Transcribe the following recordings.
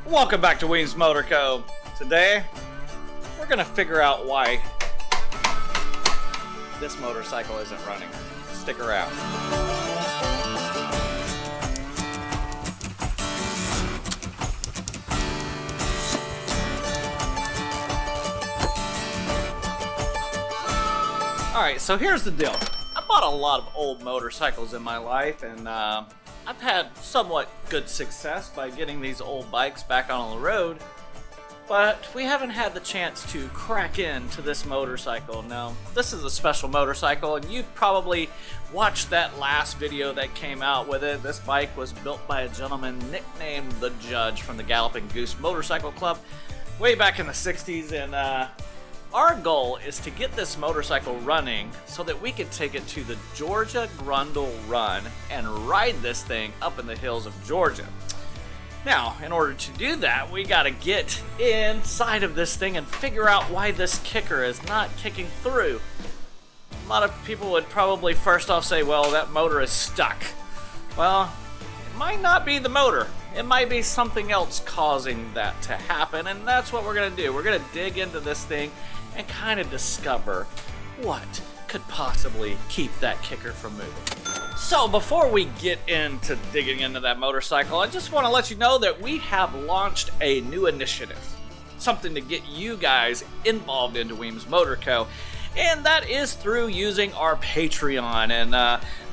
Welcome back to Weems Motor Co. Today, we're gonna figure out why this motorcycle isn't running. Stick around. Alright, so here's the deal. I bought a lot of old motorcycles in my life, and I've had somewhat good success by getting these old bikes back on the road, but we haven't had the chance to crack into this motorcycle. Now, this is a special motorcycle, and you've probably watched that last video that came out with it. This bike was built by a gentleman nicknamed The Judge from the Galloping Goose Motorcycle Club way back in the 60s, and our goal is to get this motorcycle running so that we can take it to the Georgia Grundle Run and ride this thing up in the hills of Georgia. Now, in order to do that, we gotta get inside of this thing and figure out why this kicker is not kicking through. A lot of people would probably first off say, well, that motor is stuck. Well, it might not be the motor. It might be something else causing that to happen, and that's what we're gonna do. We're gonna dig into this thing and kind of discover what could possibly keep that kicker from moving. So before we get into digging into that motorcycle, I just want to let you know that we have launched a new initiative, something to get you guys involved into Weems Motor Co. And that is through using our Patreon. And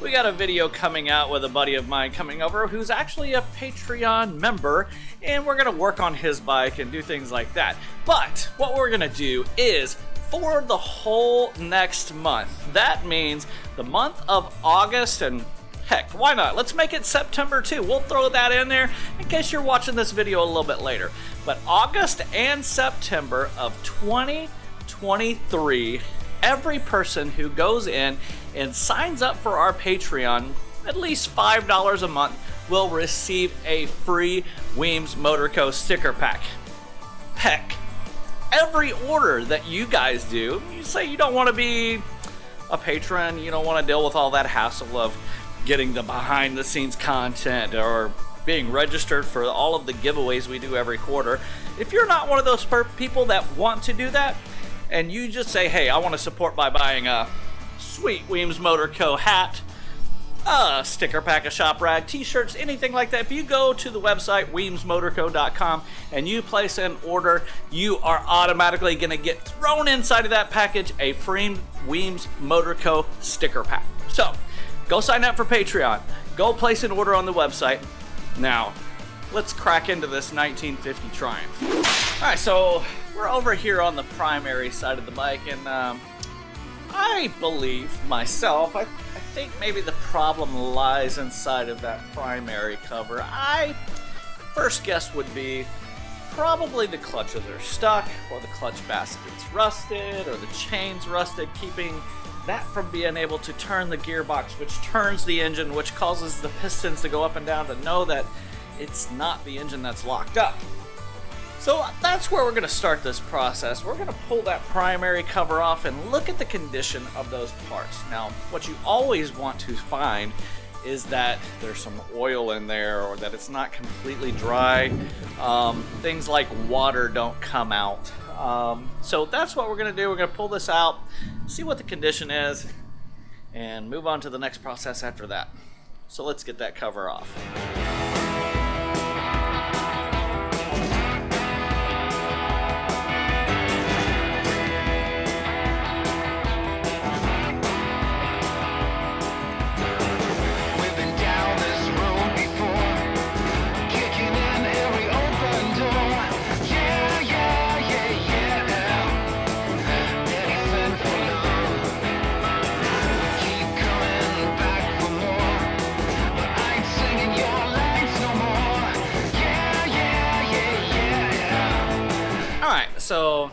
we got a video coming out with a buddy of mine coming over who's actually a Patreon member, and we're gonna work on his bike and do things like that. But what we're gonna do is, for the whole next month, that means the month of August, and heck, why not? Let's make it September too. We'll throw that in there in case you're watching this video a little bit later. But August and September of 2023, every person who goes in and signs up for our Patreon, at least $5 a month, will receive a free Weems Motor Co. sticker pack. Heck, every order that you guys do, you say you don't want to be a patron, you don't want to deal with all that hassle of getting the behind the scenes content or being registered for all of the giveaways we do every quarter. If you're not one of those people that want to do that, and you just say, hey, I want to support by buying a sweet Weems Motor Co. hat, a sticker pack, a shop rag, t-shirts, anything like that. If you go to the website weemsmotorco.com and you place an order, you are automatically going to get thrown inside of that package a free Weems Motor Co. sticker pack. So go sign up for Patreon. Go place an order on the website. Now, let's crack into this 1950 Triumph. All right, so we're over here on the primary side of the bike, and I believe myself, I think maybe the problem lies inside of that primary cover. First guess would be probably the clutches are stuck, or the clutch basket's rusted, or the chain's rusted, keeping that from being able to turn the gearbox, which turns the engine, which causes the pistons to go up and down to know that it's not the engine that's locked up. So that's where we're going to start this process. We're going to pull that primary cover off and look at the condition of those parts. Now, what you always want to find is that there's some oil in there, or that it's not completely dry. Things like water don't come out. So that's what we're going to do. We're going to pull this out, see what the condition is, and move on to the next process after that. So let's get that cover off. So,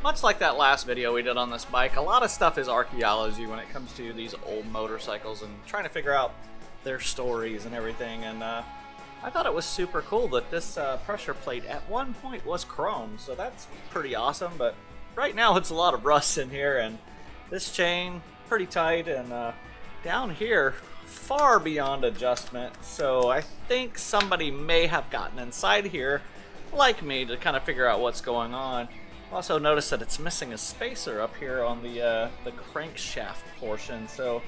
much like that last video we did on this bike, a lot of stuff is archaeology when it comes to these old motorcycles and trying to figure out their stories and everything. And I thought it was super cool that this pressure plate at one point was chrome, so that's pretty awesome. But right now it's a lot of rust in here, and this chain pretty tight, and down here far beyond adjustment. So I think somebody may have gotten inside here like me, to kind of figure out what's going on. Also notice that it's missing a spacer up here on the crankshaft portion. So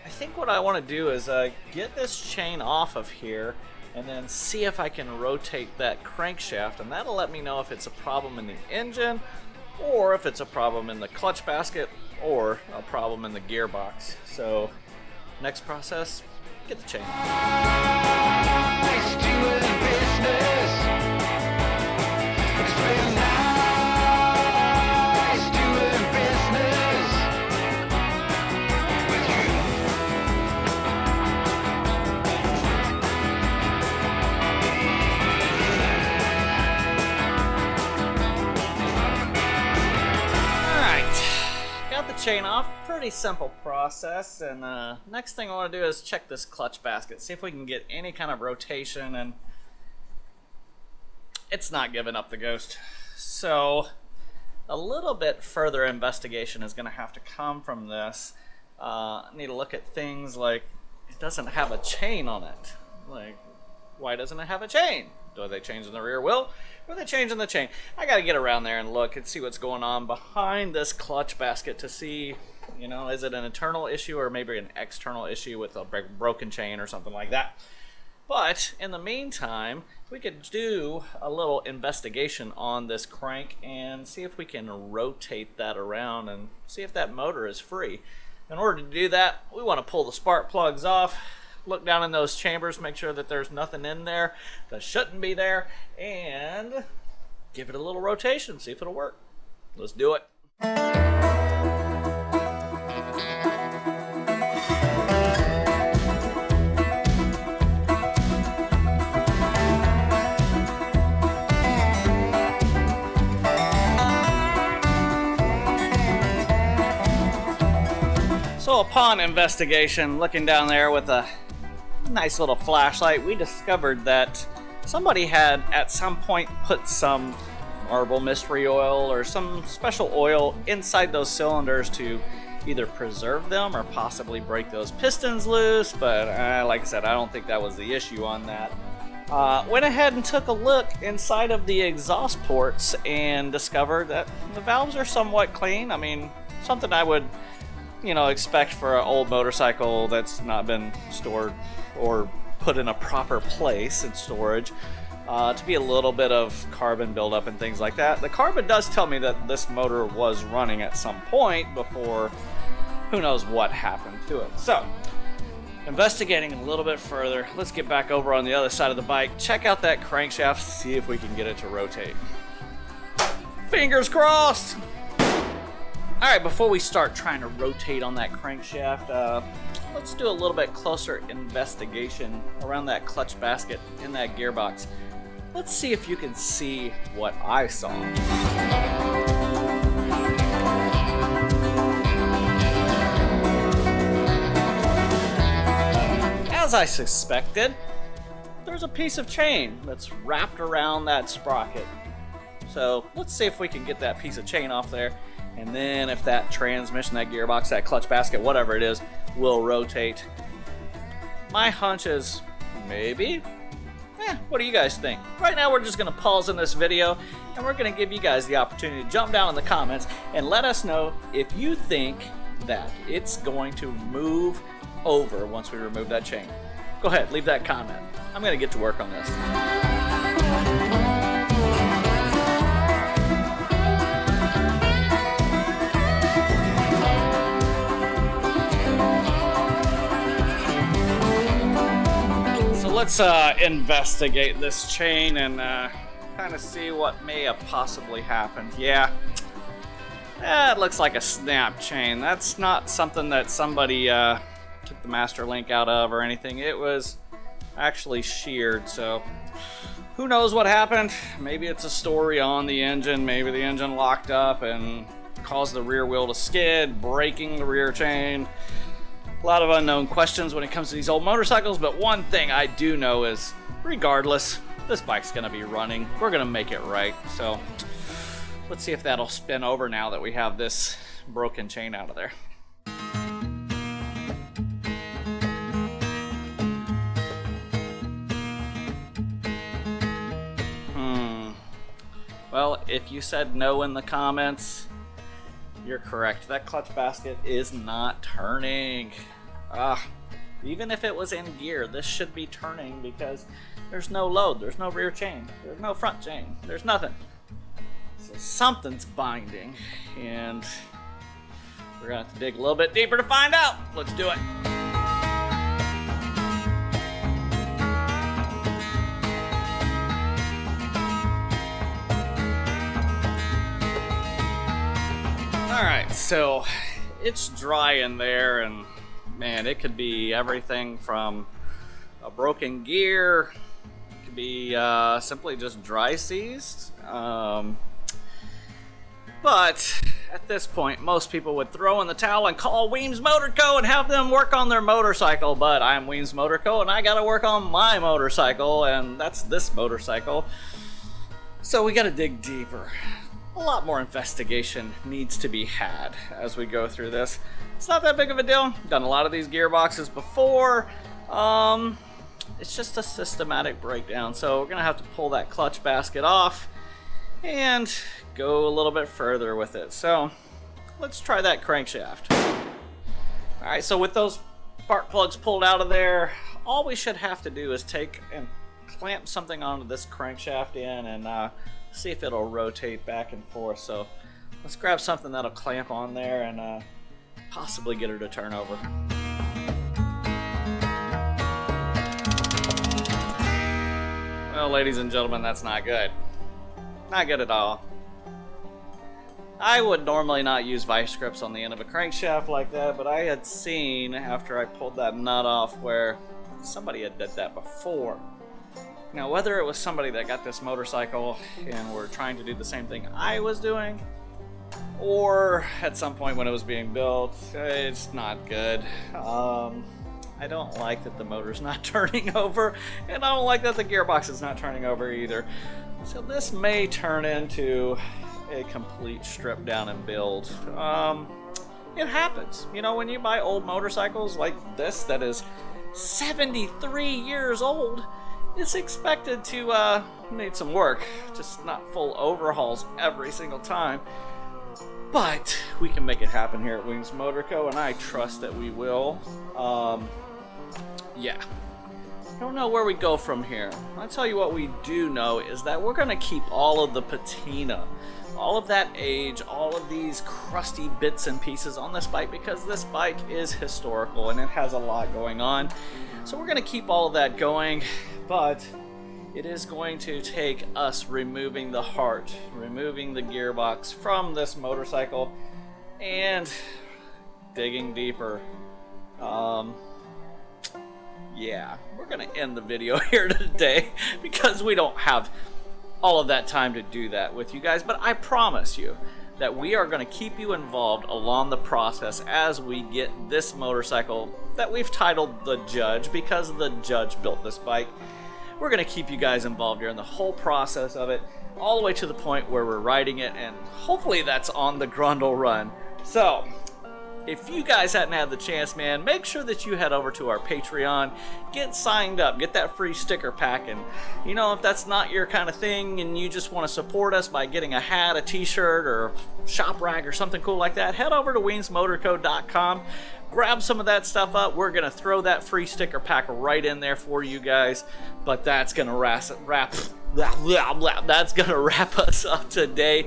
I think what I want to do is get this chain off of here and then see if I can rotate that crankshaft, and that'll let me know if it's a problem in the engine or if it's a problem in the clutch basket or a problem in the gearbox. So next process, get the chain chain off. Pretty simple process. And next thing I want to do is check this clutch basket, see if we can get any kind of rotation, and it's not giving up the ghost. So a little bit further investigation is going to have to come from this. I need to look at things like it doesn't have a chain on it. Like, why doesn't it have a chain? Are they changing the rear wheel? Or are they changing the chain? I got to get around there and look and see what's going on behind this clutch basket to see, you know, is it an internal issue or maybe an external issue with a broken chain or something like that. But in the meantime, we could do a little investigation on this crank and see if we can rotate that around and see if that motor is free. In order to do that, we want to pull the spark plugs off, look down in those chambers, make sure that there's nothing in there that shouldn't be there, and give it a little rotation, see if it'll work. Let's do it. So upon investigation, looking down there with a nice little flashlight, we discovered that somebody had at some point put some marble mystery oil or some special oil inside those cylinders to either preserve them or possibly break those pistons loose, but like I said, I don't think that was the issue on that. Went ahead and took a look inside of the exhaust ports and discovered that the valves are somewhat clean. I mean, something I would, you know, expect for an old motorcycle that's not been stored or put in a proper place in storage, to be a little bit of carbon buildup and things like that. The carbon does tell me that this motor was running at some point before, who knows what happened to it. So, investigating a little bit further, let's get back over on the other side of the bike, check out that crankshaft, see if we can get it to rotate. Fingers crossed! Alright, before we start trying to rotate on that crankshaft, let's do a little bit closer investigation around that clutch basket in that gearbox. Let's see if you can see what I saw. As I suspected, there's a piece of chain that's wrapped around that sprocket. So let's see if we can get that piece of chain off there. And then if that transmission, that gearbox, that clutch basket, whatever it is, will rotate. My hunch is maybe. What do you guys think? Right now we're just going to pause in this video and we're going to give you guys the opportunity to jump down in the comments and let us know if you think that it's going to move over once we remove that chain. Go ahead, leave that comment. I'm going to get to work on this. Let's investigate this chain and kind of see what may have possibly happened. Yeah, it looks like a snap chain. That's not something that somebody took the master link out of or anything. It was actually sheared, so who knows what happened. Maybe it's a story on the engine. Maybe the engine locked up and caused the rear wheel to skid, breaking the rear chain. A lot of unknown questions when it comes to these old motorcycles, but one thing I do know is, regardless, this bike's gonna be running. We're gonna make it right. So let's see if that'll spin over now that we have this broken chain out of there. Well, if you said no in the comments, you're correct. That clutch basket is not turning. Even if it was in gear, this should be turning because there's no load, there's no rear chain, there's no front chain, there's nothing. So something's binding, and we're gonna have to dig a little bit deeper to find out. Let's do it. Alright, so it's dry in there, and man, it could be everything from a broken gear, it could be simply just dry seized. But at this point, most people would throw in the towel and call Weems Motor Co. and have them work on their motorcycle. But I'm Weems Motor Co. and I gotta work on my motorcycle, and that's this motorcycle. So we gotta dig deeper. A lot more investigation needs to be had as we go through this. It's not that big of a deal. Done a lot of these gearboxes before. It's just a systematic breakdown. So we're gonna have to pull that clutch basket off and go a little bit further with it. So let's try that crankshaft. Alright, so with those spark plugs pulled out of there, all we should have to do is take and clamp something onto this crankshaft in and see if it'll rotate back and forth. So let's grab something that'll clamp on there and possibly get her to turn over. Well, ladies and gentlemen, that's not good. Not good at all. I would normally not use vice grips on the end of a crankshaft like that, but I had seen after I pulled that nut off where somebody had did that before. Now, whether it was somebody that got this motorcycle and were trying to do the same thing I was doing, or at some point when it was being built, it's not good. I don't like that the motor's not turning over, and I don't like that the gearbox is not turning over either. So this may turn into a complete strip down and build. It happens. You know, when you buy old motorcycles like this that is 73 years old, it's expected to need some work, just not full overhauls every single time. But we can make it happen here at Weems Motor Co., and I trust that we will. Yeah. I don't know where we go from here. I'll tell you what we do know is that we're going to keep all of the patina, all of that age, all of these crusty bits and pieces on this bike because this bike is historical and it has a lot going on. So we're going to keep all of that going, but it is going to take us removing the heart, removing the gearbox from this motorcycle and digging deeper. Yeah, we're going to end the video here today because we don't have all of that time to do that with you guys, but I promise you that we are going to keep you involved along the process as we get this motorcycle that we've titled The Judge because the Judge built this bike. We're going to keep you guys involved during the whole process of it, all the way to the point where we're riding it, and hopefully that's on the Grundle run. So if you guys hadn't had the chance, man, make sure that you head over to our Patreon, get signed up, get that free sticker pack, and you know, if that's not your kind of thing and you just want to support us by getting a hat, a t-shirt, or a shop rag or something cool like that, head over to weemsmotorco.com, grab some of that stuff up. We're going to throw that free sticker pack right in there for you guys, but that's going to wrap us up today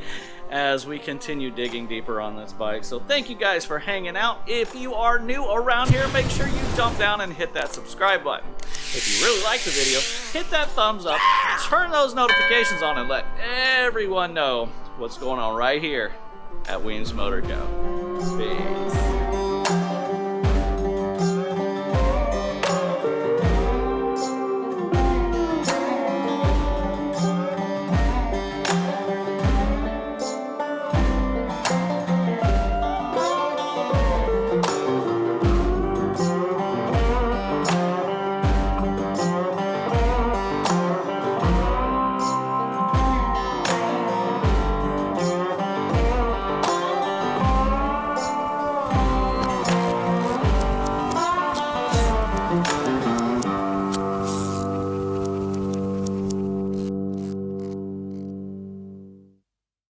as we continue digging deeper on this bike. So thank you guys for hanging out. If you are new around here, make sure you jump down and hit that subscribe button. If you really like the video, hit that thumbs up, turn those notifications on, and let everyone know what's going on right here at Weems Motor Co. Peace.